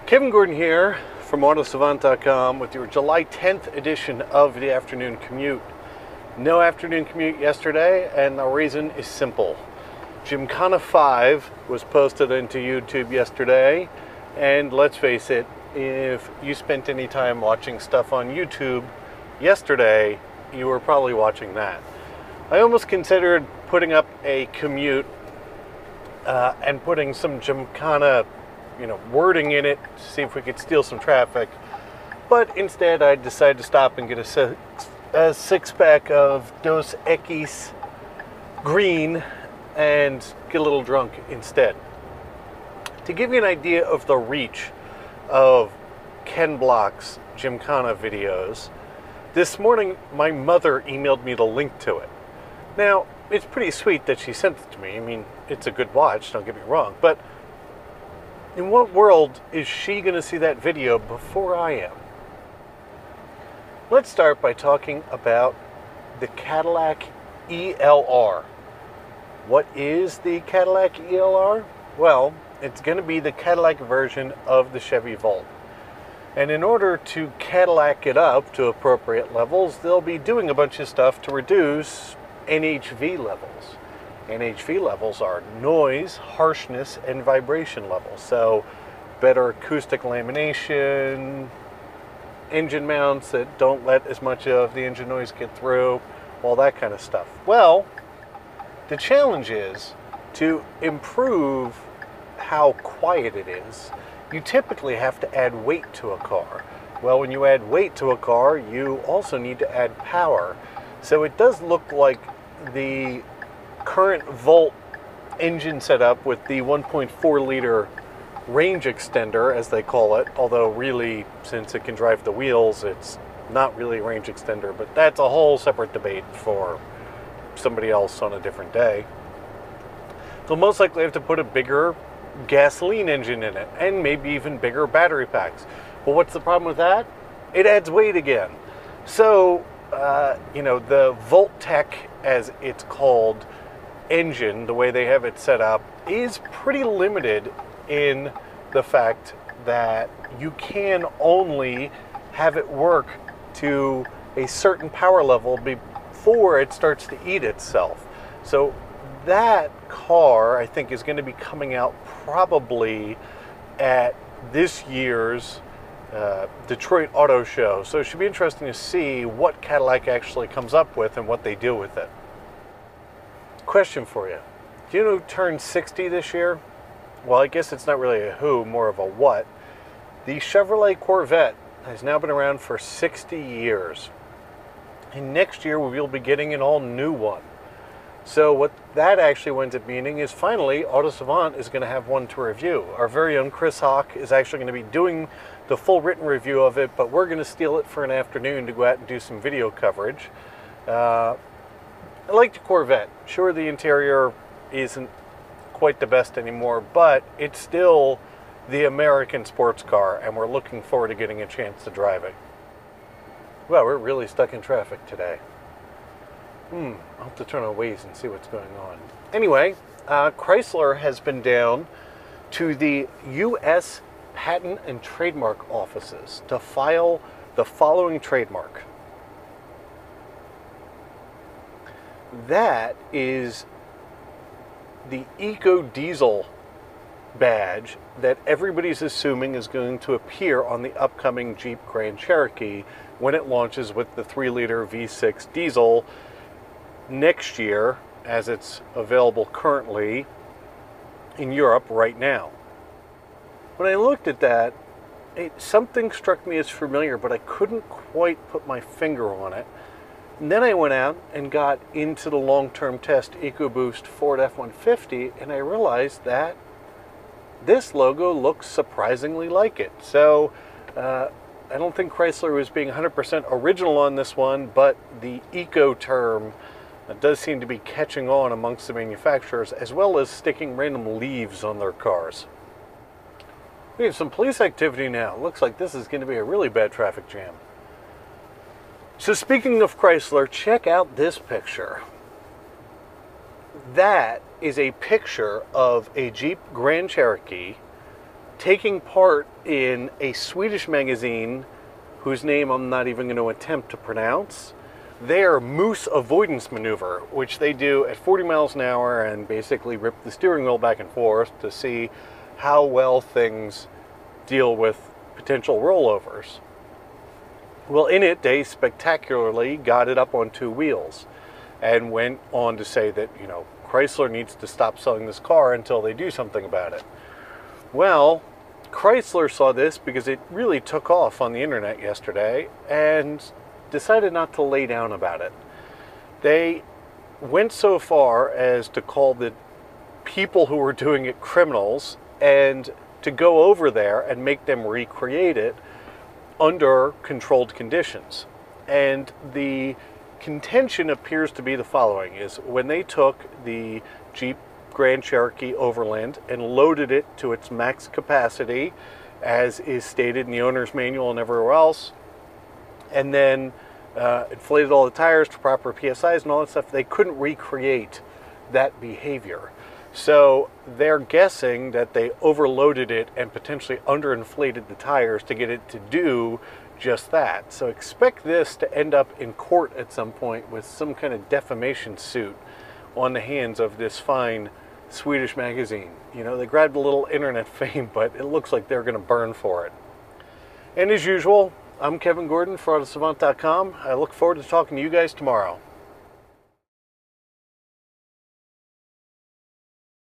Kevin Gordon here from AutoSavant.com with your July 10th edition of the afternoon commute. No afternoon commute yesterday, and the reason is simple. Gymkhana 5 was posted into YouTube yesterday, and let's face it, if you spent any time watching stuff on YouTube yesterday, you were probably watching that. I almost considered putting up a commute and putting some Gymkhana wording in it to see if we could steal some traffic. But instead, I decided to stop and get a six-pack of Dos Equis Green and get a little drunk instead. To give you an idea of the reach of Ken Block's Gymkhana videos, this morning my mother emailed me the link to it. Now, it's pretty sweet that she sent it to me. I mean, it's a good watch, don't get me wrong, but in what world is she going to see that video before I am? Let's start by talking about the Cadillac ELR. What is the Cadillac ELR? Well, it's going to be the Cadillac version of the Chevy Volt. And in order to Cadillac it up to appropriate levels, they'll be doing a bunch of stuff to reduce NHV levels. NHV levels are noise, harshness, and vibration levels. So better acoustic lamination, engine mounts that don't let as much of the engine noise get through, all that kind of stuff. Well, the challenge is to improve how quiet it is. You typically have to add weight to a car. Well, when you add weight to a car, you also need to add power. So it does look like the current Volt engine setup with the 1.4 liter range extender, as they call it, although really, since it can drive the wheels, it's not really a range extender, but that's a whole separate debate for somebody else on a different day. They'll most likely have to put a bigger gasoline engine in it, and maybe even bigger battery packs. Well, what's the problem with that? It adds weight again. So, the Voltec, as it's called, engine, the way they have it set up, is pretty limited in the fact that you can only have it work to a certain power level before it starts to eat itself. So that car, I think, is going to be coming out probably at this year's Detroit Auto Show. So it should be interesting to see what Cadillac actually comes up with and what they do with it. Question for you. Do you know who turned 60 this year? Well, I guess it's not really a who, more of a what. The Chevrolet Corvette has now been around for 60 years. And next year we will be getting an all-new one. So what that actually winds up meaning is finally Auto Savant is going to have one to review. Our very own Chris Hawk is actually going to be doing the full written review of it, but we're going to steal it for an afternoon to go out and do some video coverage. I like the Corvette. Sure, the interior isn't quite the best anymore, but it's still the American sports car, and we're looking forward to getting a chance to drive it. Well, we're really stuck in traffic today. I'll have to turn on Waze and see what's going on. Anyway, Chrysler has been down to the U.S. Patent and Trademark offices to file the following trademark. That is the Eco Diesel badge that everybody's assuming is going to appear on the upcoming Jeep Grand Cherokee when it launches with the 3-liter V6 diesel next year, as it's available currently in Europe right now. When I looked at that, something struck me as familiar, but I couldn't quite put my finger on it. And then I went out and got into the long-term test EcoBoost Ford F-150, and I realized that this logo looks surprisingly like it. So I don't think Chrysler was being 100% original on this one, but the eco term does seem to be catching on amongst the manufacturers, as well as sticking random leaves on their cars. We have some police activity now. Looks like this is going to be a really bad traffic jam. So speaking of Chrysler, check out this picture. That is a picture of a Jeep Grand Cherokee taking part in a Swedish magazine whose name I'm not even going to attempt to pronounce, their moose avoidance maneuver, which they do at 40 miles an hour and basically rip the steering wheel back and forth to see how well things deal with potential rollovers. Well, in it, they spectacularly got it up on 2 wheels and went on to say that, you know, Chrysler needs to stop selling this car until they do something about it. Well, Chrysler saw this because it really took off on the internet yesterday and decided not to lay down about it. They went so far as to call the people who were doing it criminals and to go over there and make them recreate it under controlled conditions. And the contention appears to be the following: is when they took the Jeep Grand Cherokee Overland and loaded it to its max capacity, as is stated in the owner's manual and everywhere else, and then inflated all the tires to proper PSIs and all that stuff, they couldn't recreate that behavior. So they're guessing that they overloaded it and potentially underinflated the tires to get it to do just that. So expect this to end up in court at some point with some kind of defamation suit on the hands of this fine Swedish magazine. You know, they grabbed a little internet fame, but it looks like they're going to burn for it. And as usual, I'm Kevin Gordon for Autosavant.com. I look forward to talking to you guys tomorrow.